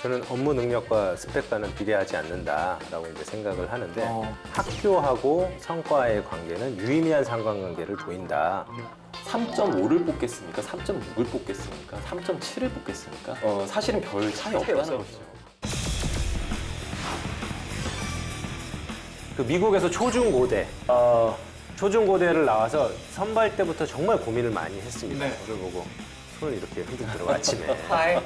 저는 업무 능력과 스펙과는 비례하지 않는다라고 이제 생각을 하는데 학교하고 성과의 관계는 유의미한 상관관계를 보인다. 3.5를 뽑겠습니까? 3.6을 뽑겠습니까? 3.7을 뽑겠습니까? 사실은 별 차이 없다는 없어요. 거죠. 그 미국에서 초중고대 초중고대를 나와서 선발 때부터 정말 고민을 많이 했습니다. 네. 저를 보고 손을 이렇게 흔들더라고 아침에. 하이.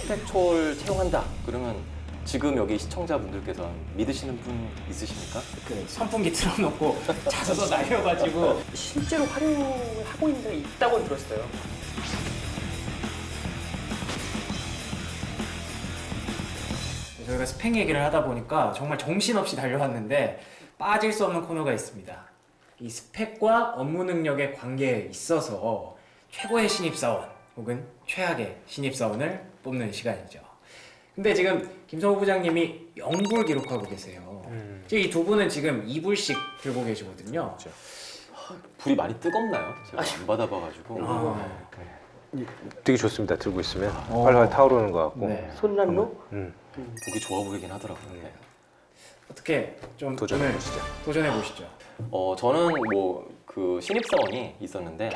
스펙초를 채용한다. 그러면 지금 여기 시청자분들께서 믿으시는 분 있으십니까? 그 선풍기 틀어놓고 자서서 날려가지고 실제로 활용을 하고 있는 데가 있다고 들었어요. 저희가 스펙 얘기를 하다 보니까 정말 정신없이 달려왔는데 빠질 수 없는 코너가 있습니다. 이 스펙과 업무 능력의 관계에 있어서 최고의 신입사원 혹은 최악의 신입사원을 뽑는 시간이죠. 근데 지금 김성우 부장님이 0불 기록하고 계세요. 이 두 분은 지금 2불씩 들고 계시거든요. 불이 많이 뜨겁나요? 제가 안 받아봐가지고. 되게 좋습니다. 들고 있으면 어. 활활 타오르는 것 같고. 네. 손난로? 보기 좋아 보이긴 하더라고요. 네. 어떻게 좀 도전해 오늘 보시죠. 도전해 보시죠. 저는 뭐 그 신입사원이 있었는데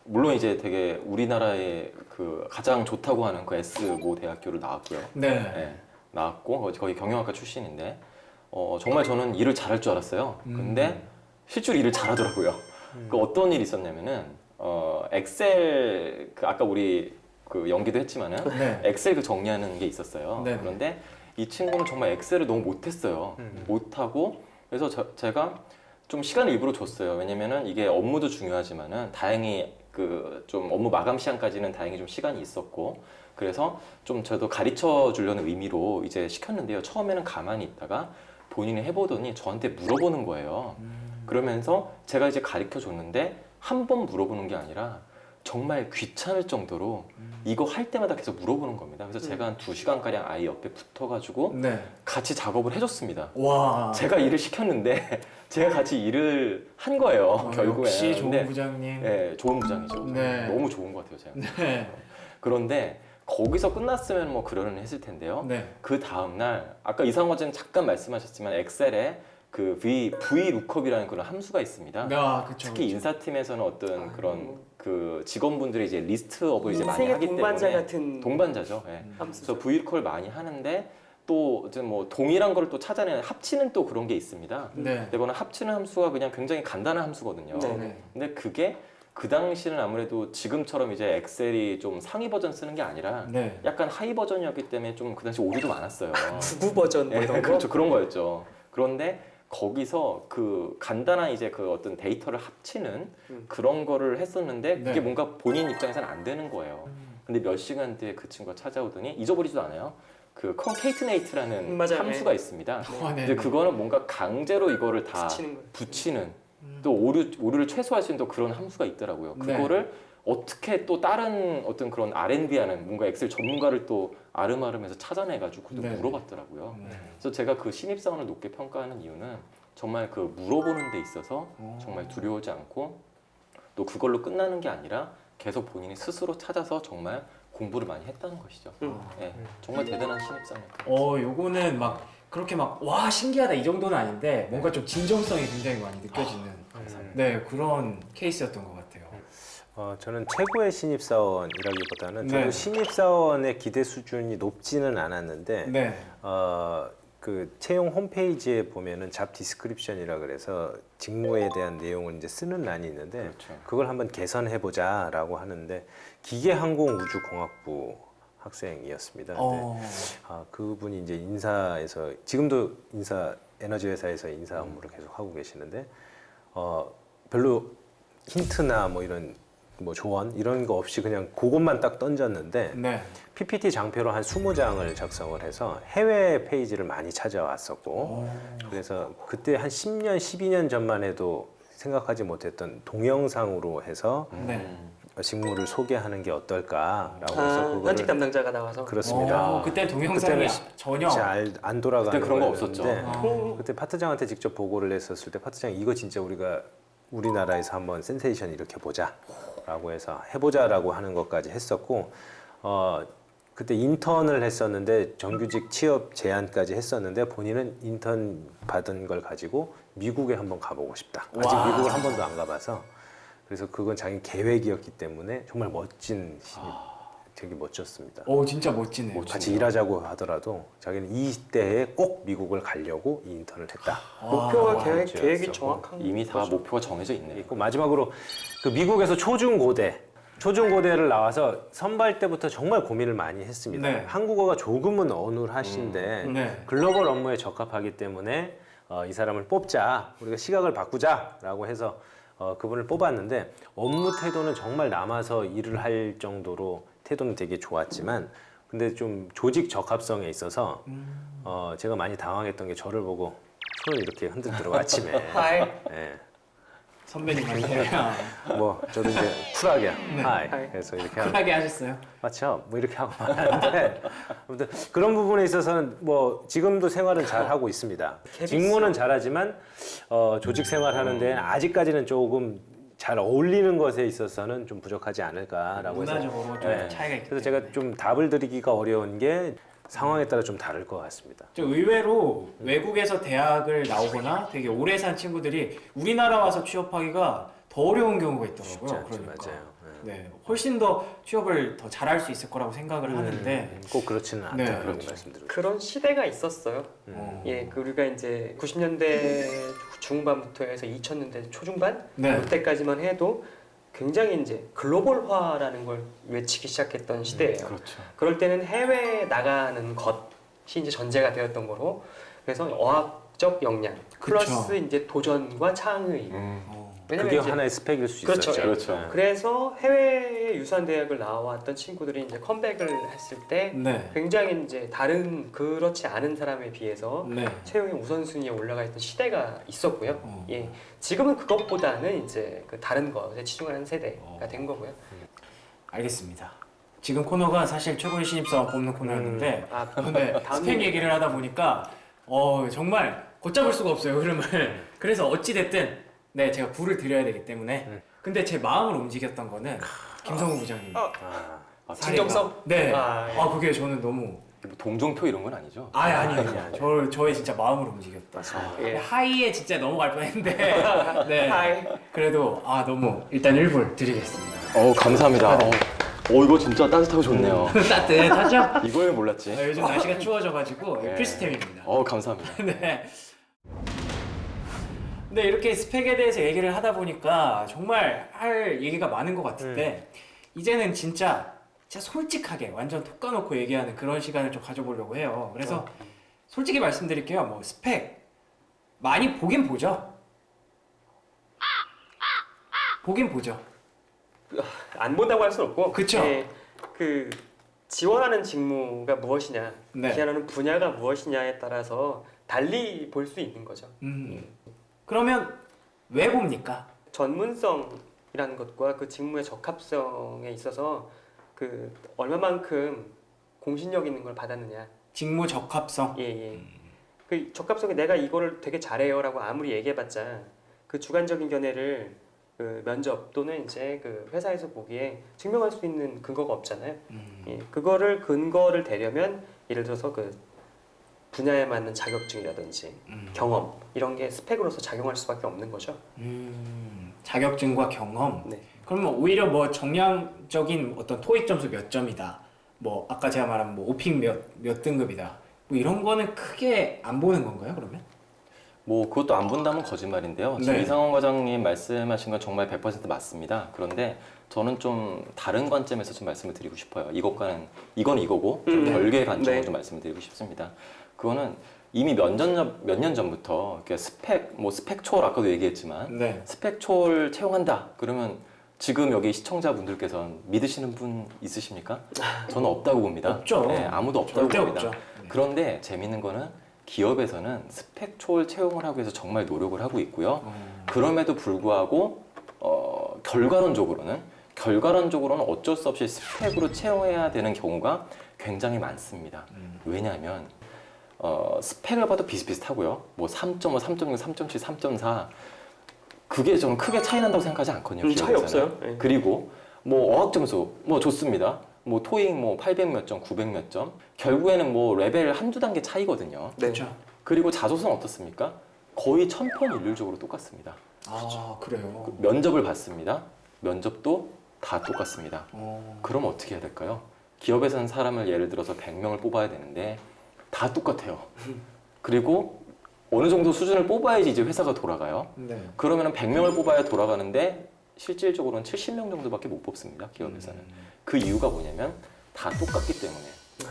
물론 이제 되게 우리나라의 그 가장 좋다고 하는 그 S모 대학교를 나왔고요. 네. 네, 나왔고 거기 경영학과 출신인데 정말 저는 일을 잘할 줄 알았어요. 근데 실제로 일을 잘하더라고요. 그 어떤 일이 있었냐면은 엑셀 그 아까 우리 그 연기도 했지만은 네. 엑셀 그 정리하는 게 있었어요. 네. 그런데 이 친구는 정말 엑셀을 너무 못했어요. 못하고 그래서 제가 좀 시간을 일부러 줬어요. 왜냐면은 이게 업무도 중요하지만은 다행히 그 좀 업무 마감 시간까지는 다행히 좀 시간이 있었고 그래서 좀 저도 가르쳐 주려는 의미로 이제 시켰는데요. 처음에는 가만히 있다가 본인이 해보더니 저한테 물어보는 거예요. 그러면서 제가 이제 가르쳐 줬는데 한 번 물어보는 게 아니라 정말 귀찮을 정도로 이거 할 때마다 계속 물어보는 겁니다. 그래서 제가 한 2시간가량 아이 옆에 붙어가지고 네. 같이 작업을 해줬습니다. 와. 제가 일을 시켰는데 제가 같이 일을 한 거예요. 결국에. 역시 좋은 근데 부장님. 네, 좋은 부장이죠. 네. 너무 좋은 것 같아요, 제가. 네. 그런데 거기서 끝났으면 뭐 그러려니 했을 텐데요. 네. 그 다음날 아까 이상호 과장님 잠깐 말씀하셨지만 엑셀에 그 VLOOKUP이라는 그런 함수가 있습니다. 아, 그쵸. 특히 인사팀에서는 어떤 그런 그 직원분들이 이제 리스트업을 이제 많이 인생의 하기 동반자 때문에 같은 동반자죠. 예. 함수죠. 그래서 VLOOKUP을 많이 하는데 또 이제 뭐 동일한 걸 또 찾아내는 합치는 또 그런 게 있습니다. 네. 이거는 합치는 함수가 그냥 굉장히 간단한 함수거든요. 네. 근데 그게 그 당시는 아무래도 지금처럼 이제 엑셀이 좀 상위 버전 쓰는 게 아니라 네. 약간 하위 버전이었기 때문에 좀 그 당시 오류도 많았어요. 99 버전 뭐 예, 이런 거. 그렇죠. 그런 거였죠. 그런데 거기서 그 간단한 이제 그 어떤 데이터를 합치는 그런 거를 했었는데 그게 네. 뭔가 본인 입장에서는 안 되는 거예요. 근데 몇 시간 뒤에 그 친구가 찾아오더니 잊어버리지도 않아요. 그 concatenate라는 맞아요. 함수가 있습니다. 아, 네. 근데 그거는 뭔가 강제로 이거를 다 붙이는 거예요. 붙이는 또 오류를 최소화할 수 있는 또 그런 함수가 있더라고요. 네. 그거를 어떻게 또 다른 어떤 그런 R&D하는 뭔가 엑셀 전문가를 또 아름아름해서 찾아내가지고 또 네. 물어봤더라고요. 네. 그래서 제가 그 신입사원을 높게 평가하는 이유는 정말 그 물어보는 데 있어서 정말 두려워하지 않고 또 그걸로 끝나는 게 아니라 계속 본인이 스스로 찾아서 정말 공부를 많이 했다는 것이죠. 네, 정말 대단한 신입사원이었어요. 요거는 막 그렇게 막 와 신기하다 이 정도는 아닌데 뭔가 좀 진정성이 굉장히 많이 느껴지는 네 그런 케이스였던 것 같아요. 저는 최고의 신입사원이라기보다는 네. 저도 신입사원의 기대 수준이 높지는 않았는데 네. 그 채용 홈페이지에 보면은 잡 디스크립션이라 그래서 직무에 대한 내용을 이제 쓰는 란이 있는데 그렇죠. 그걸 한번 개선해 보자라고 하는데 기계항공우주공학부 학생이었습니다. 근데 그분이 이제 인사에서 지금도 에너지 회사에서 인사 업무를 계속 하고 계시는데 별로 힌트나 뭐 이런 뭐 조언 이런 거 없이 그냥 그것만 딱 던졌는데 네. PPT 장표로 한 20장을 작성을 해서 해외 페이지를 많이 찾아왔었고 그래서 그때 한 10년, 12년 전만 해도 생각하지 못했던 동영상으로 해서 네. 직무를 소개하는 게 어떨까라고 해서 그거를 현직 담당자가 나와서 그렇습니다. 그때 동영상이 그때는 전혀 잘 안 돌아가는 그때 그런 거 거였는데 없었죠. 그때 파트장한테 직접 보고를 했었을 때 파트장이 이거 진짜 우리가 우리나라에서 한번 센세이션 일으켜 보자라고 해서 해보자라고 하는 것까지 했었고 그때 인턴을 했었는데 정규직 취업 제안까지 했었는데 본인은 인턴 받은 걸 가지고 미국에 한번 가보고 싶다. 아직 와. 미국을 한 번도 안 가봐서 그래서 그건 자기 계획이었기 때문에 정말 멋진 되게 멋졌습니다. 오 진짜 멋지네요. 같이 일하자고 하더라도 자기는 이 때에 꼭 미국을 가려고 이 인턴을 했다. 목표와 와, 계획이 멋지였어. 정확한 이미 다 거죠. 목표가 정해져 있네요. 있고 마지막으로 그 미국에서 초중고대를 나와서 선발 때부터 정말 고민을 많이 했습니다. 네. 한국어가 조금은 어눌하신데 네. 글로벌 업무에 적합하기 때문에 이 사람을 뽑자, 우리가 시각을 바꾸자라고 해서 그분을 뽑았는데 업무 태도는 정말 남아서 일을 할 정도로 태도는 되게 좋았지만 근데 좀 조직 적합성에 있어서 제가 많이 당황했던 게 저를 보고 손을 이렇게 흔들더라고 아침에. 하이. 예. 선배님한테 뭐 저도 이제 쿨하게 하이 하이. 그래서 이렇게 하고 쿨하게 하셨어요. 맞죠? 뭐 이렇게 하고 하는데 아무튼 그런 부분에 있어서는 뭐 지금도 생활은 잘 하고 있습니다. 직무는 잘하지만 조직 생활하는 데는 아직까지는 조금 잘 어울리는 것에 있어서는 좀 부족하지 않을까라고 해서 문화적으로 좀 네. 차이가 있기 그래서 때문에. 제가 좀 답을 드리기가 어려운 게 상황에 따라 좀 다를 것 같습니다. 저 의외로 외국에서 대학을 나오거나 되게 오래 산 친구들이 우리나라 와서 취업하기가 더 어려운 경우가 있더라고요. 쉽지 않죠, 그러니까. 맞아요. 네, 훨씬 더 취업을 더 잘할 수 있을 거라고 생각을 하는데 꼭 그렇지는 네, 않다고 그렇죠. 말씀드리고 그런 시대가 있었어요. 예, 그 우리가 이제 90년대 중반부터 해서 2000년대 초중반 네. 그때까지만 해도 굉장히 이제 글로벌화라는 걸 외치기 시작했던 시대예요. 그렇죠. 그럴 때는 해외에 나가는 것이 이제 전제가 되었던 거로 그래서 어학적 역량 플러스 이제 도전과 창의. 왜냐면 그게 이제 하나의 스펙일 수 그렇죠. 있었죠. 그렇죠. 네. 그래서 해외 유수한 대학을 나왔던 친구들이 이제 컴백을 했을 때 네. 굉장히 이제 다른 그렇지 않은 사람에 비해서 네. 채용의 우선순위에 올라가 있던 시대가 있었고요. 어. 예, 지금은 그것보다는 이제 그 다른 것에 치중하는 세대가 된 거고요. 알겠습니다. 지금 코너가 사실 최고의 신입사원 뽑는 코너였는데 아, 근데 다음 스펙 얘기. 얘기를 하다 보니까 정말 걷잡을 수가 없어요 흐름을. 그래서 어찌 됐든 네 제가 부를 드려야 되기 때문에 근데 제 마음을 움직였던 거는 김성우 부장님. 아, 진정성? 네. 아, 예. 그게 저는 너무 뭐 동정표 이런 건 아니죠? 아니에요. 저의 진짜 마음을 움직였다. 예. 하이에 진짜 넘어갈 뻔했는데 네. 하이. 그래도 너무 일단 1불 드리겠습니다. 감사합니다. 이거 진짜 따뜻하고 좋네요. 따뜻하죠? 이걸 몰랐지. 요즘 날씨가 추워져가지고 네. 필수템입니다. 감사합니다. 네. 네, 이렇게 스펙에 대해서 얘기를 하다 보니까 정말 할 얘기가 많은 것 같은데 이제는 진짜 솔직하게 완전 톡 까놓고 얘기하는 그런 시간을 좀 가져보려고 해요. 그래서 솔직히 말씀드릴게요. 뭐 스펙 많이 보긴 보죠. 보긴 보죠. 안 본다고 할 수는 없고 그쵸. 예, 그 지원하는 직무가 무엇이냐 네. 지원하는 분야가 무엇이냐에 따라서 달리 볼 수 있는 거죠. 그러면 왜 봅니까? 전문성이라는 것과 그 직무의 적합성에 있어서 그 얼마만큼 공신력 있는 걸 받았느냐. 직무 적합성. 예. 그 적합성이 내가 이거를 되게 잘해요라고 아무리 얘기해봤자 그 주관적인 견해를 그 면접 또는 이제 그 회사에서 보기에 증명할 수 있는 근거가 없잖아요. 예, 그거를 근거를 대려면 예를 들어서 그 분야에 맞는 자격증이라든지 경험 이런 게 스펙으로서 작용할 수밖에 없는 거죠. 자격증과 경험. 네. 그러면 오히려 뭐 정량적인 어떤 토익 점수 몇 점이다. 뭐 아까 제가 말한 뭐 오픽 몇 등급이다. 뭐 이런 거는 크게 안 보는 건가요? 그러면? 뭐 그것도 안 본다면 거짓말인데요. 지금 네. 이상원 과장님 말씀하신 건 정말 100% 맞습니다. 그런데 저는 좀 다른 관점에서 좀 말씀을 드리고 싶어요. 이건 이거고 좀 별개의 관점으로 네. 좀 말씀을 드리고 싶습니다. 그거는 이미 몇 년 전부터 이렇게 스펙 초월 아까도 얘기했지만 네. 스펙 초월 채용한다. 그러면 지금 여기 시청자분들께서는 믿으시는 분 있으십니까? 저는 없다고 봅니다. 없죠. 네, 아무도 없다고 절대 봅니다. 없죠. 그런데 재밌는 거는 기업에서는 스펙 초월 채용을 하기 위해서 정말 노력을 하고 있고요. 그럼에도 불구하고 결과론적으로는 어쩔 수 없이 스펙으로 채용해야 되는 경우가 굉장히 많습니다. 왜냐하면 스펙을 봐도 비슷비슷하고요. 뭐 3.5, 3.6, 3.7, 3.4 그게 저는 크게 차이 난다고 생각하지 않거든요. 차이 기업에서는. 없어요. 네. 그리고 뭐 어학 점수 뭐 좋습니다. 뭐 토익 뭐 800 몇 점, 900 몇 점. 결국에는 뭐 레벨 한두 단계 차이거든요. 네. 그렇죠. 그리고 자소서는 어떻습니까? 거의 천편일률적으로 똑같습니다. 아 그래요. 면접을 받습니다. 면접도 다 똑같습니다. 그럼 어떻게 해야 될까요? 기업에서는 사람을 예를 들어서 100명을 뽑아야 되는데 다 똑같아요. 그리고 어느 정도 수준을 뽑아야지 이제 회사가 돌아가요. 네. 그러면 100명을 뽑아야 돌아가는데 실질적으로는 70명 정도밖에 못 뽑습니다. 기업에서는. 그 이유가 뭐냐면 다 똑같기 때문에.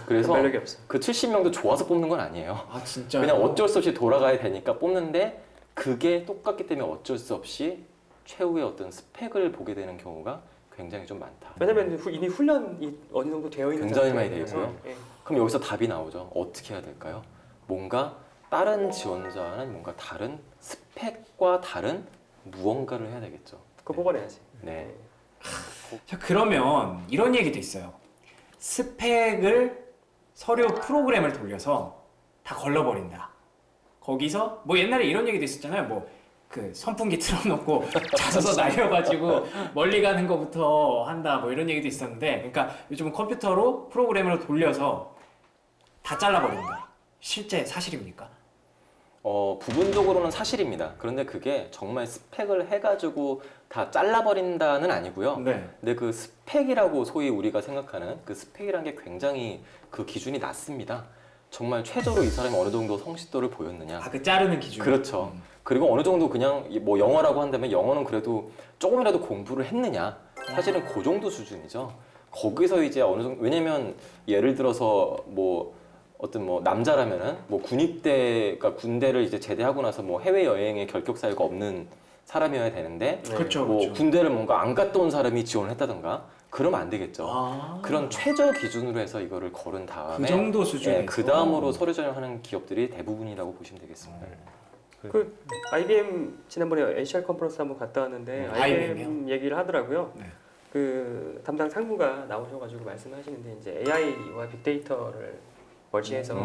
그래서 매력이 없어. 그 70명도 좋아서 뽑는 건 아니에요. 아 진짜. 그냥 어쩔 수 없이 돌아가야 되니까 뽑는데 그게 똑같기 때문에 어쩔 수 없이 최후의 어떤 스펙을 보게 되는 경우가 굉장히 좀 많다. 왜냐면 이미 훈련이 어느 정도 되어 있는 굉장히 많이 상태라서. 되어 있고요. 예. 그럼 여기서 답이 나오죠. 어떻게 해야 될까요? 뭔가 다른 지원자는 뭔가 다른 스펙과 다른 무언가를 해야 되겠죠. 그거 뽑아내야지. 네. 자 그러면 이런 얘기도 있어요. 스펙을 서류 프로그램을 돌려서 다 걸러버린다. 거기서 뭐 옛날에 이런 얘기도 있었잖아요. 뭐 그 선풍기 틀어놓고 자소서 날려가지고 멀리 가는 거부터 한다. 뭐 이런 얘기도 있었는데, 그러니까 요즘은 컴퓨터로 프로그램으로 돌려서 다 잘라버린다. 실제 사실입니까? 부분적으로는 사실입니다. 그런데 그게 정말 스펙을 해가지고 다 잘라버린다는 아니고요. 네. 근데 그 스펙이라고 소위 우리가 생각하는 그 스펙이라는 게 굉장히 그 기준이 낮습니다. 정말 최저로 이 사람이 어느 정도 성실도를 보였느냐. 아 그 자르는 기준. 그렇죠. 그리고 어느 정도 그냥 뭐 영어라고 한다면 영어는 그래도 조금이라도 공부를 했느냐. 사실은 그 정도 수준이죠. 거기서 이제 어느 정도, 왜냐면 예를 들어서 뭐 어떤 뭐 남자라면은 뭐 군입대가 군대를 이제 제대하고 나서 뭐 해외 여행에 결격 사유가 없는 사람이어야 되는데 네. 그렇죠. 뭐 그렇죠. 군대를 뭔가 안 갔다 온 사람이 지원을 했다던가 그러면 안 되겠죠. 아, 그런 최저 기준으로 해서 이거를 거른 다음에 그 정도 수준에서. 그 다음으로 서류 전형하는 기업들이 대부분이라고 보시면 되겠습니다. 그 IBM 지난번에 ACR 컨퍼런스 한번 갔다 왔는데 IBM IBM 얘기를 하더라고요. 네. 그 담당 상무가 나오셔가지고 말씀하시는데 이제 AI와 빅데이터를 멀지해서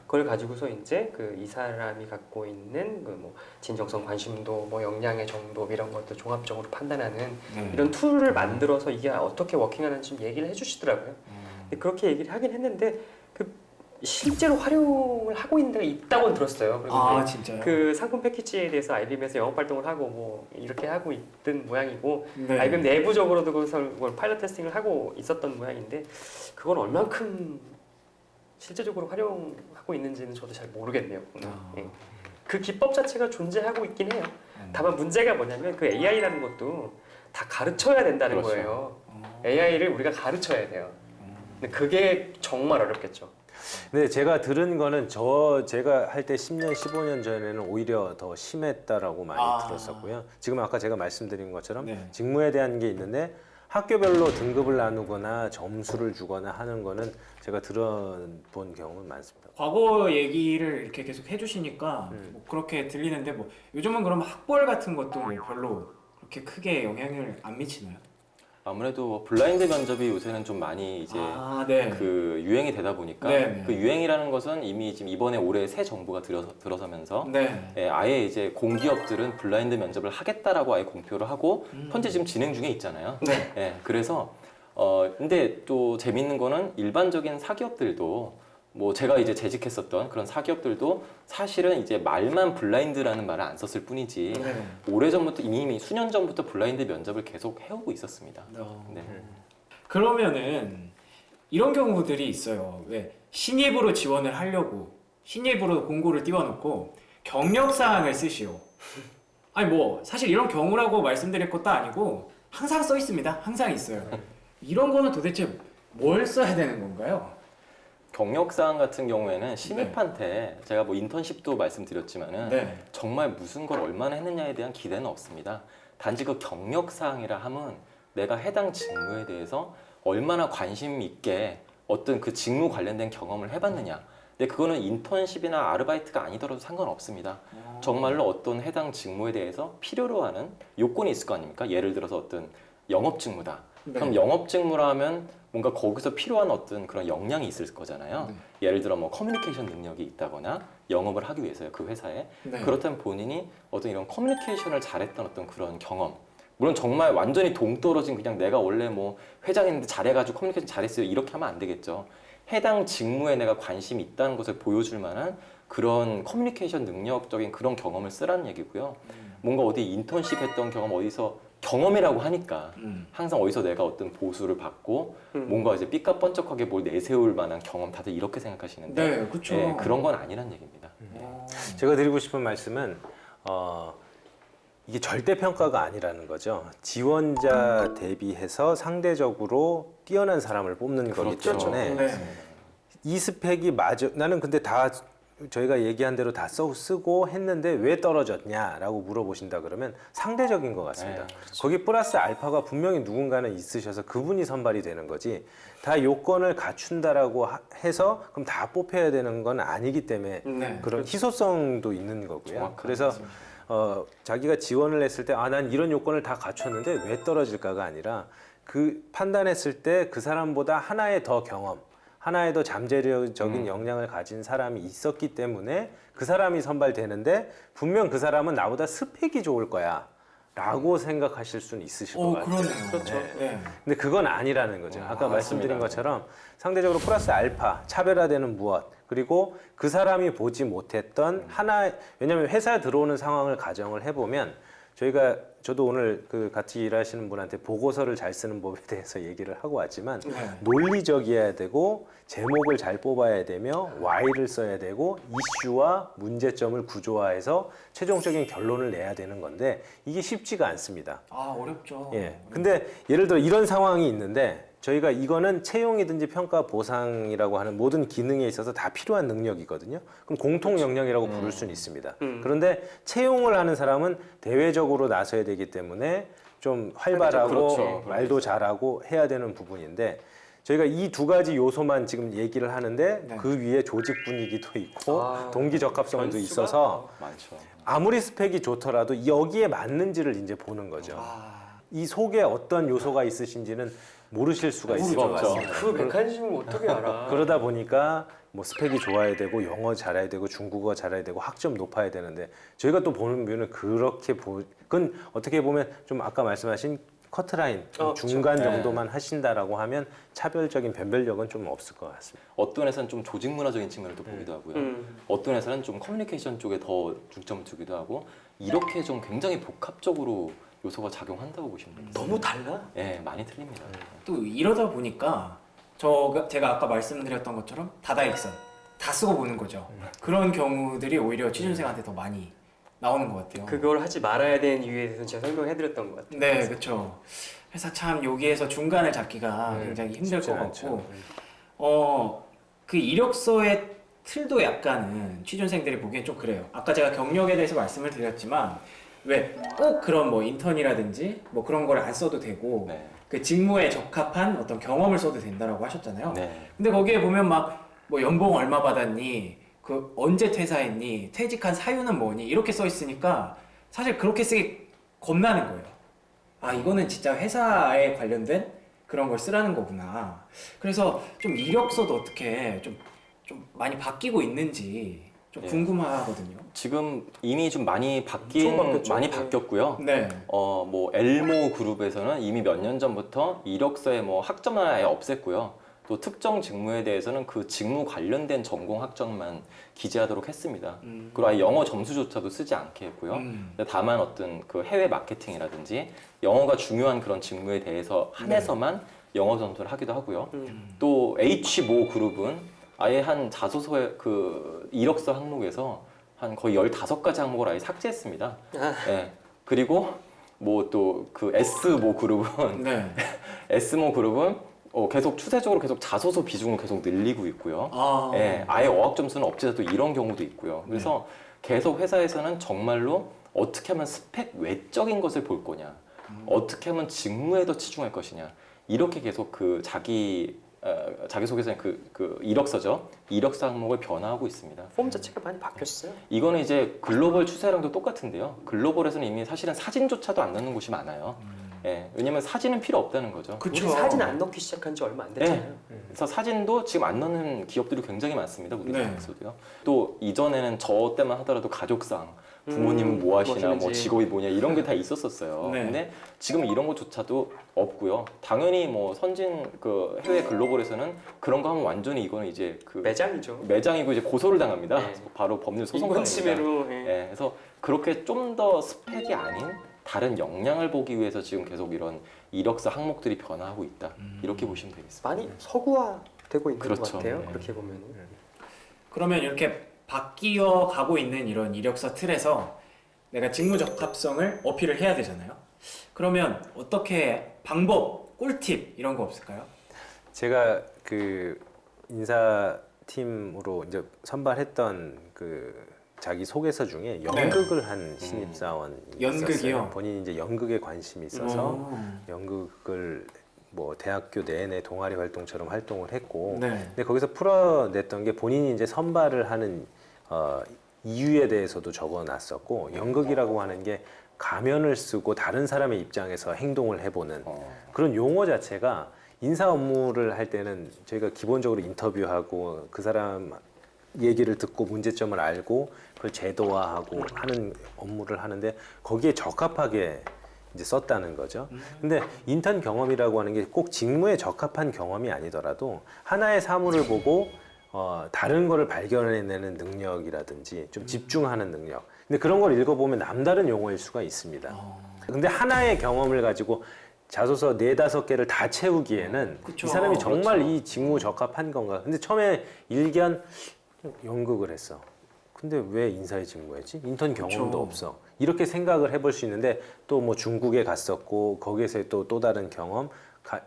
그걸 가지고서 이제 그 이 사람이 갖고 있는 그 뭐 진정성, 관심도, 뭐 역량의 정도 이런 것도 종합적으로 판단하는 이런 툴을 만들어서 이게 어떻게 워킹하는지 좀 얘기를 해주시더라고요. 근데 그렇게 얘기를 하긴 했는데 그 실제로 활용을 하고 있는 데가 있다고 들었어요. 그리고 아 이제 진짜요? 그 상품 패키지에 대해서 IBM에서 영업 활동을 하고 뭐 이렇게 하고 있던 모양이고 네. IBM 내부적으로도 그걸 파일럿 테스팅을 하고 있었던 모양인데 그건 얼만큼 실제적으로 활용하고 있는지는 저도 잘 모르겠네요. 예. 그 기법 자체가 존재하고 있긴 해요. 다만 문제가 뭐냐면 그 AI라는 것도 다 가르쳐야 된다는 그렇죠. 거예요. AI를 우리가 가르쳐야 돼요. 근데 그게 정말 어렵겠죠. 근데 제가 들은 거는 제가 할 때 10년, 15년 전에는 오히려 더 심했다라고 많이 들었었고요. 지금 아까 제가 말씀드린 것처럼 네. 직무에 대한 게 있는데 학교별로 등급을 나누거나 점수를 주거나 하는 거는 제가 들어본 경우는 많습니다. 과거 얘기를 이렇게 계속 해주시니까 뭐 그렇게 들리는데 뭐 요즘은 그럼 학벌 같은 것도 뭐 별로 그렇게 크게 영향을 안 미치나요? 아무래도 블라인드 면접이 요새는 좀 많이 이제 네. 그 유행이 되다 보니까 네. 그 유행이라는 것은 이미 지금 이번에 올해 새 정부가 들어서면서 네. 예, 아예 이제 공기업들은 블라인드 면접을 하겠다라고 아예 공표를 하고 현재 지금 진행 중에 있잖아요. 네. 예, 그래서 근데 또 재밌는 거는 일반적인 사기업들도 뭐 제가 이제 재직했었던 그런 사기업들도 사실은 이제 말만 블라인드라는 말을 안 썼을 뿐이지 네. 오래전부터 이미 수년 전부터 블라인드 면접을 계속 해오고 있었습니다. 네. 그러면은 이런 경우들이 있어요. 왜 신입으로 지원을 하려고 신입으로 공고를 띄워놓고 경력 사항을 쓰시오. 아니 뭐 사실 이런 경우라고 말씀드릴 것도 아니고 항상 써 있습니다. 항상 있어요. 이런 거는 도대체 뭘 써야 되는 건가요? 경력사항 같은 경우에는 신입한테 제가 뭐 인턴십도 말씀드렸지만은 네. 정말 무슨 걸 얼마나 했느냐에 대한 기대는 없습니다. 단지 그 경력사항이라 함은 내가 해당 직무에 대해서 얼마나 관심 있게 어떤 그 직무 관련된 경험을 해봤느냐. 근데 그거는 인턴십이나 아르바이트가 아니더라도 상관없습니다. 정말로 어떤 해당 직무에 대해서 필요로 하는 요건이 있을 거 아닙니까? 예를 들어서 어떤 영업 직무다. 네. 그럼 영업 직무라 하면 뭔가 거기서 필요한 어떤 그런 역량이 있을 거잖아요. 예를 들어 뭐 커뮤니케이션 능력이 있다거나 영업을 하기 위해서요, 그 회사에. 네. 그렇다면 본인이 어떤 이런 커뮤니케이션을 잘했던 어떤 그런 경험, 물론 정말 완전히 동떨어진 그냥 내가 원래 뭐 회장인데 잘해가지고 커뮤니케이션 잘했어요 이렇게 하면 안 되겠죠. 해당 직무에 내가 관심이 있다는 것을 보여줄 만한 그런 커뮤니케이션 능력적인 그런 경험을 쓰라는 얘기고요. 뭔가 어디 인턴십 했던 경험, 어디서 경험이라고 하니까 항상 어디서 내가 어떤 보수를 받고 뭔가 이제 삐까뻔쩍하게 뭘 내세울 만한 경험, 다들 이렇게 생각하시는데 네, 그렇죠. 예, 그런 건 아니란 얘기입니다. 제가 드리고 싶은 말씀은 이게 절대 평가가 아니라는 거죠. 지원자 대비해서 상대적으로 뛰어난 사람을 뽑는 거기 때문에 네. 이 스펙이 맞아. 나는 근데 다 저희가 얘기한 대로 다 쓰고 했는데 왜 떨어졌냐라고 물어보신다 그러면 상대적인 것 같습니다. 네, 거기 플러스 알파가 분명히 누군가는 있으셔서 그분이 선발이 되는 거지. 다 요건을 갖춘다라고 해서 그럼 다 뽑혀야 되는 건 아니기 때문에 네. 그런 희소성도 있는 거고요. 정확한 그래서 말씀이십니다. 자기가 지원을 했을 때 난 이런 요건을 다 갖췄는데 왜 떨어질까가 아니라 그 판단했을 때 그 사람보다 하나의 더 경험, 하나의 더 잠재력적인 역량을 가진 사람이 있었기 때문에 그 사람이 선발되는데 분명 그 사람은 나보다 스펙이 좋을 거야 라고 생각하실 수는 있으실 것 같아요. 그러네요. 그렇죠. 네. 근데 그건 아니라는 거죠. 아까 말씀드린 맞습니다. 것처럼 상대적으로 플러스 알파, 차별화되는 무엇, 그리고 그 사람이 보지 못했던 하나, 왜냐하면 회사에 들어오는 상황을 가정을 해보면 저도 오늘 그 같이 일하시는 분한테 보고서를 잘 쓰는 법에 대해서 얘기를 하고 왔지만 네. 논리적이어야 되고 제목을 잘 뽑아야 되며 Y를 써야 되고 이슈와 문제점을 구조화해서 최종적인 결론을 내야 되는 건데 이게 쉽지가 않습니다. 아, 어렵죠. 예. 근데 예를 들어 이런 상황이 있는데 저희가 이거는 채용이든지 평가 보상이라고 하는 모든 기능에 있어서 다 필요한 능력이거든요. 그럼 공통 역량이라고 부를 수는 있습니다. 그런데 채용을 하는 사람은 대외적으로 나서야 되기 때문에 좀 활발하고 그렇죠. 말도 잘하고 해야 되는 부분인데 저희가 이 두 가지 요소만 지금 얘기를 하는데 네. 그 위에 조직 분위기도 있고 동기 적합성도 변수가 있어서 많죠. 아무리 스펙이 좋더라도 여기에 맞는지를 이제 보는 거죠. 아, 이 속에 어떤 요소가 있으신지는 모르실 수가 있을 수가 것 없죠. 같습니다. 그 메커니즘을 어떻게 알아? 그러다 보니까 뭐 스펙이 좋아야 되고 영어 잘해야 되고 중국어 잘해야 되고 학점 높아야 되는데 저희가 또 보는 뷰는 그건 어떻게 보면 좀 아까 말씀하신 커트라인 중간 그렇죠. 정도만 하신다라고 하면 차별적인 변별력은 좀 없을 것 같습니다. 어떤 회사는 좀 조직 문화적인 측면을 또 보기도 하고요. 어떤 회사는 좀 커뮤니케이션 쪽에 더 중점을 두기도 하고 이렇게 좀 굉장히 복합적으로 요소가 작용한다고 보시면 됩니다. 너무 달라? 예, 많이 틀립니다. 또 이러다 보니까 제가 아까 말씀드렸던 것처럼 다다익선 다 쓰고 보는 거죠. 그런 경우들이 오히려 취준생한테 더 많이 나오는 것 같아요. 그걸 하지 말아야 되는 이유에 대해서 제가 설명해드렸던 것 같아요. 네, 그렇죠. 그래서 참 여기에서 중간을 잡기가 굉장히 힘들 쉽지 것 않죠. 같고, 그 이력서의 틀도 약간은 취준생들이 보기엔 좀 그래요. 아까 제가 경력에 대해서 말씀을 드렸지만 왜 꼭 그런 뭐 인턴이라든지 뭐 그런 걸 안 써도 되고 네. 그 직무에 적합한 어떤 경험을 써도 된다라고 하셨잖아요. 네. 근데 거기에 보면 막 뭐 연봉 얼마 받았니? 그 언제 퇴사했니? 퇴직한 사유는 뭐니? 이렇게 써 있으니까 사실 그렇게 쓰기 겁나는 거예요. 아, 이거는 진짜 회사에 관련된 그런 걸 쓰라는 거구나. 그래서 좀 이력서도 어떻게 좀 많이 바뀌고 있는지 좀 네. 궁금하거든요. 지금 이미 좀 많이 엄청 바뀌었죠. 많이 네. 바뀌었고요. 네. 뭐 엘모 그룹에서는 이미 몇 년 전부터 이력서에 뭐 학점을 아예 없앴고요. 또 특정 직무에 대해서는 그 직무 관련된 전공 학점만 기재하도록 했습니다. 그리고 아예 영어 점수조차도 쓰지 않게 했고요. 근데 다만 어떤 그 해외 마케팅이라든지 영어가 중요한 그런 직무에 대해서 한해서만 영어 점수를 하기도 하고요. 또 H모 그룹은 아예 한 자소서의 그 이력서 항목에서 한 거의 15가지 항목을 아예 삭제했습니다. 예. 그리고 뭐 또 그 S모 그룹은 네. S모 그룹은 계속 추세적으로 계속 자소서 비중을 계속 늘리고 있고요. 아. 예, 아예 어학 점수는 없애도 이런 경우도 있고요. 그래서 계속 회사에서는 정말로 어떻게 하면 스펙 외적인 것을 볼 거냐, 어떻게 하면 직무에 더 치중할 것이냐, 이렇게 계속 그 자기소개서의 그 이력서죠. 이력서 항목을 변화하고 있습니다. 폼 자체가 많이 바뀌었어요. 이거는 이제 글로벌 추세랑도 똑같은데요. 글로벌에서는 이미 사실은 사진조차도 안 넣는 곳이 많아요. 예, 왜냐면 사진은 필요 없다는 거죠. 우리 사진 안 넣기 시작한 지 얼마 안 됐잖아요. 그래서 사진도 지금 안 넣는 기업들이 굉장히 많습니다. 우리나라에서도요. 네. 또 이전에는 저 때만 하더라도 가족상 부모님은 뭐 하시나, 뭐 직업이 뭐냐 이런 게 다 있었었어요. 네. 근데 지금 이런 것조차도 없고요. 당연히 뭐 선진 그 해외 글로벌에서는 그런 거 하면 완전히 이거는 이제 그 매장이죠. 매장이고 이제 고소를 당합니다. 네. 바로 법률 소송 인권 당합니다. 침해로. 예, 그래서 그렇게 좀 더 스펙이 아닌 다른 역량을 보기 위해서 지금 계속 이런 이력서 항목들이 변화하고 있다. 이렇게 보시면 되겠습니다. 많이 서구화되고 있는 그렇죠. 것 같아요. 네. 그렇게 보면. 그러면 이렇게 바뀌어 가고 있는 이런 이력서 틀에서 내가 직무 적합성을 어필을 해야 되잖아요. 그러면 어떻게 방법, 꿀팁 이런 거 없을까요? 제가 그 인사팀으로 이제 선발했던 그 자기 소개서 중에 연극을 한 신입사원이 연극이요? 있었어요. 본인이 이제 연극에 관심이 있어서 오. 연극을 뭐 대학교 내내 동아리 활동처럼 활동을 했고, 네. 근데 거기서 풀어냈던 게 본인이 이제 선발을 하는 이유에 대해서도 적어놨었고, 연극이라고 하는 게 가면을 쓰고 다른 사람의 입장에서 행동을 해보는 그런 용어 자체가 인사 업무를 할 때는 저희가 기본적으로 인터뷰하고 그 사람 얘기를 듣고 문제점을 알고 그걸 제도화하고 하는 업무를 하는데 거기에 적합하게 이제 썼다는 거죠. 근데 인턴 경험이라고 하는 게 꼭 직무에 적합한 경험이 아니더라도 하나의 사물을 보고 다른 거를 발견해내는 능력이라든지 좀 집중하는 능력. 근데 그런 걸 읽어보면 남다른 용어일 수가 있습니다. 근데 하나의 경험을 가지고 자소서 4-5개를 다 채우기에는 그쵸. 이 사람이 정말 그렇죠. 이 직무 적합한 건가. 근데 처음에 일견 연극을 했어. 근데 왜 인사의 직무였지? 인턴 경험도 그쵸. 없어. 이렇게 생각을 해볼 수 있는데 또 뭐 중국에 갔었고 거기에서 또 다른 경험,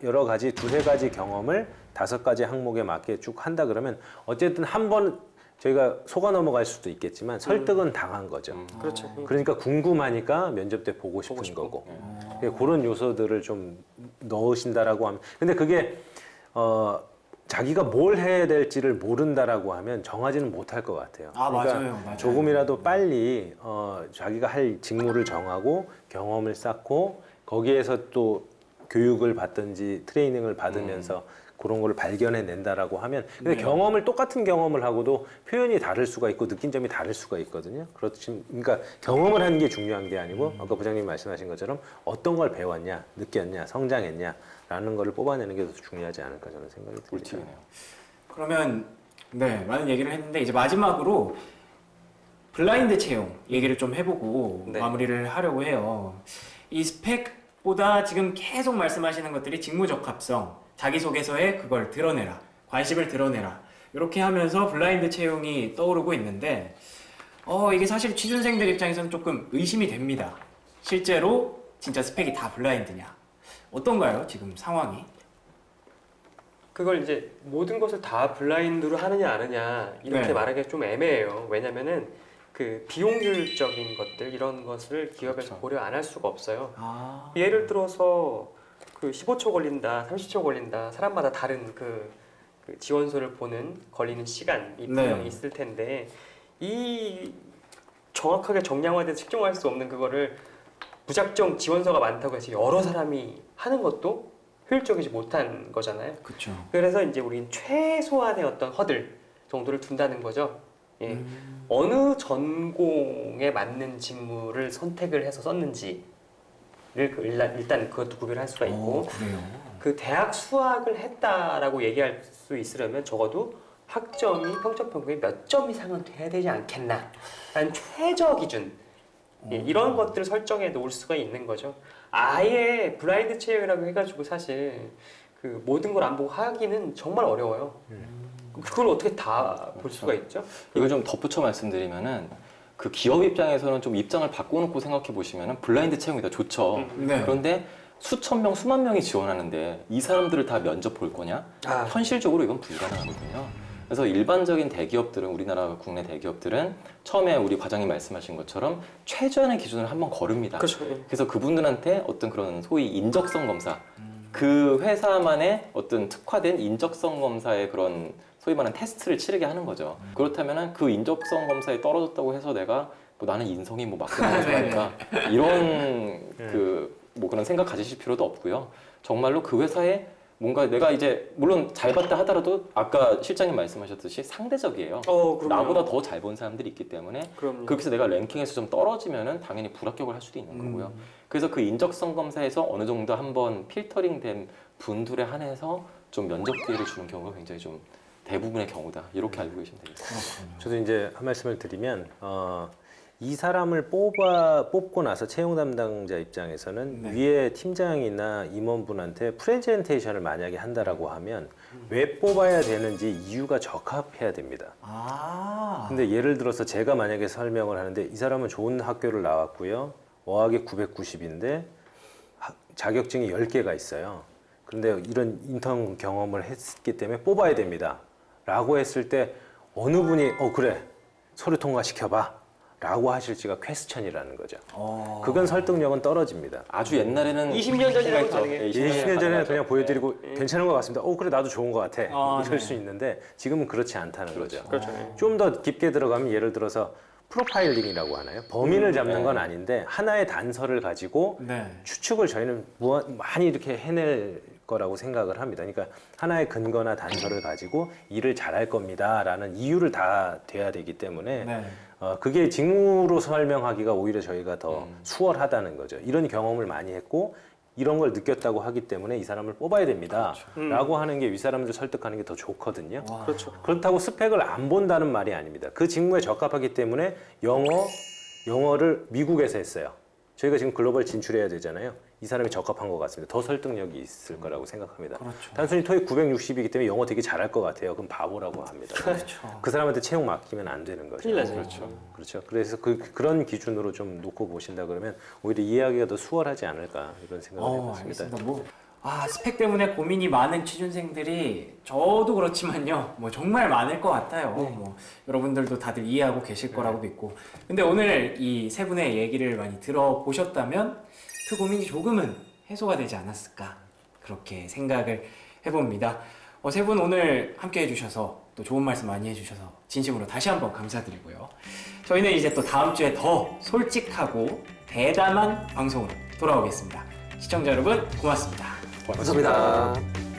여러 가지 2-3가지 경험을 5가지 항목에 맞게 쭉 한다 그러면 어쨌든 한 번 저희가 속아 넘어갈 수도 있겠지만 설득은 당한 거죠. 그렇죠. 그러니까 궁금하니까 면접 때 보고 싶은 싶고. 거고 그런 요소들을 좀 넣으신다라고 하면 근데 그게 자기가 뭘 해야 될지를 모른다라고 하면 정하지는 못할 것 같아요. 아, 그러니까 맞아요. 조금이라도 빨리 자기가 할 직무를 정하고 경험을 쌓고 거기에서 또 교육을 받든지 트레이닝을 받으면서 그런 걸 발견해낸다라고 하면 근데 네. 경험을 똑같은 경험을 하고도 표현이 다를 수가 있고 느낀 점이 다를 수가 있거든요. 그러니까 경험을 하는 게 중요한 게 아니고 아까 부장님이 말씀하신 것처럼 어떤 걸 배웠냐, 느꼈냐, 성장했냐라는 거를 뽑아내는 게 더 중요하지 않을까 저는 생각이 듭니다. 꿀팁이네요. 그러면 네, 많은 얘기를 했는데 이제 마지막으로 블라인드 채용 얘기를 좀 해보고 네. 마무리를 하려고 해요. 이 스펙보다 지금 계속 말씀하시는 것들이 직무 적합성, 자기소개서에 그걸 드러내라, 관심을 드러내라 이렇게 하면서 블라인드 채용이 떠오르고 있는데 이게 사실 취준생들 입장에서는 조금 의심이 됩니다. 실제로 진짜 스펙이 다 블라인드냐? 어떤가요, 지금 상황이? 그걸 이제 모든 것을 다 블라인드로 하느냐 안 하느냐 이렇게 네. 말하기가 좀 애매해요. 왜냐면은 그 비용률적인 것들 이런 것을 기업에서 그렇죠. 고려 안 할 수가 없어요. 아, 예를 들어서 그 15초 걸린다, 30초 걸린다 사람마다 다른 그 지원서를 보는 걸리는 시간이 분명히 네. 있을 텐데 이 정확하게 정량화돼서 측정할 수 없는 그거를 무작정 지원서가 많다고 해서 여러 사람이 하는 것도 효율적이지 못한 거잖아요. 그렇죠. 그래서 이제 우리는 최소한의 어떤 허들 정도를 둔다는 거죠. 예. 어느 전공에 맞는 직무를 선택을 해서 썼는지를 일단 그것도 구별할 수가 있고 그래요. 그 대학 수학을 했다라고 얘기할 수 있으려면 적어도 학점이 평점 평균이 몇 점 이상은 돼야 되지 않겠나 라는 최저 기준 예, 이런 것들을 설정해 놓을 수가 있는 거죠. 아예 블라인드 채용이라고 해가지고 사실 그 모든 걸 안 보고 하기는 정말 어려워요. 그걸 어떻게 다 볼 수가 있죠? 이걸 좀 덧붙여 말씀드리면은 그 기업 입장에서는 좀 입장을 바꿔놓고 생각해 보시면은 블라인드 채용이 더 좋죠. 네. 그런데 수천 명, 수만 명이 지원하는데 이 사람들을 다 면접 볼 거냐? 아. 현실적으로 이건 불가능하거든요. 그래서 일반적인 대기업들은 우리나라 국내 대기업들은 처음에 우리 과장님 말씀하신 것처럼 최저한의 기준을 한번 거릅니다. 그렇죠. 그래서 그분들한테 어떤 그런 소위 인적성 검사, 그 회사만의 어떤 특화된 인적성 검사의 그런 소위 말하는 테스트를 치르게 하는 거죠. 그렇다면은 그 인적성 검사에 떨어졌다고 해서 내가 뭐 나는 인성이 뭐 막강하니까 이런 그 뭐 그런 생각 가지실 필요도 없고요. 정말로 그 회사에 뭔가 내가 이제 물론 잘 봤다 하더라도 아까 실장님 말씀하셨듯이 상대적이에요. 그럼요. 나보다 더 잘 본 사람들이 있기 때문에 그럼요. 그렇게 해서 내가 랭킹에서 좀 떨어지면은 당연히 불합격을 할 수도 있는 거고요. 그래서 그 인적성 검사에서 어느 정도 한번 필터링된 분들에 한해서 좀 면접 기회를 주는 경우가 굉장히 좀 대부분의 경우다. 이렇게 알고 계시면 되겠습니다. 저도 이제 한 말씀을 드리면 이 사람을 뽑고 나서 채용 담당자 입장에서는 네. 위에 팀장이나 임원분한테 프레젠테이션을 만약에 한다라고 하면 왜 뽑아야 되는지 이유가 적합해야 됩니다. 아. 근데 예를 들어서 제가 만약에 설명을 하는데 이 사람은 좋은 학교를 나왔고요. 어학이 990인데 자격증이 10개가 있어요. 그런데 이런 인턴 경험을 했기 때문에 뽑아야 됩니다. 라고 했을 때 어느 분이 그래 서류 통과시켜봐 라고 하실지가 퀘스천이라는 거죠. 그건 설득력은 떨어집니다. 아주 옛날에는 20년 전이라고 가능해요. 20년 전에는 그냥 보여드리고 괜찮은 것 같습니다. 그래 나도 좋은 것 같아. 이럴 네. 수 있는데 지금은 그렇지 않다는 거죠. 그렇죠. 좀 더 깊게 들어가면 예를 들어서 프로파일링이라고 하나요? 범인을 잡는 건 아닌데 하나의 단서를 가지고 네. 추측을 저희는 많이 이렇게 해낼 거라고 생각을 합니다. 그러니까 하나의 근거나 단서를 가지고 일을 잘할 겁니다라는 이유를 다 돼야 되기 때문에 네. 그게 직무로 설명하기가 오히려 저희가 더 수월하다는 거죠. 이런 경험을 많이 했고 이런 걸 느꼈다고 하기 때문에 이 사람을 뽑아야 됩니다. 라고 하는 게 윗사람들 설득하는 게 더 좋거든요. 와. 그렇죠. 그렇다고 스펙을 안 본다는 말이 아닙니다. 그 직무에 적합하기 때문에 영어를 미국에서 했어요. 저희가 지금 글로벌 진출해야 되잖아요. 이 사람이 적합한 것 같습니다. 더 설득력이 있을 거라고 생각합니다. 그렇죠. 단순히 토익 960이기 때문에 영어 되게 잘할 것 같아요. 그럼 바보라고 합니다. 그렇죠. 그 사람한테 채용 맡기면 안 되는 거죠. 큰일 나죠. 그렇죠. 그래서 그런 기준으로 좀 놓고 보신다 그러면 오히려 이해하기가 더 수월하지 않을까 이런 생각을 해봤습니다. 알겠습니다. 스펙 때문에 고민이 많은 취준생들이 저도 그렇지만요. 정말 많을 것 같아요. 여러분들도 다들 이해하고 계실 거라고 믿고. 근데 오늘 이 세 분의 얘기를 많이 들어보셨다면 그 고민이 조금은 해소가 되지 않았을까 그렇게 생각을 해봅니다. 세 분 오늘 함께 해주셔서 또 좋은 말씀 많이 해주셔서 진심으로 다시 한번 감사드리고요. 저희는 이제 또 다음 주에 더 솔직하고 대담한 방송으로 돌아오겠습니다. 시청자 여러분 고맙습니다. 고맙습니다.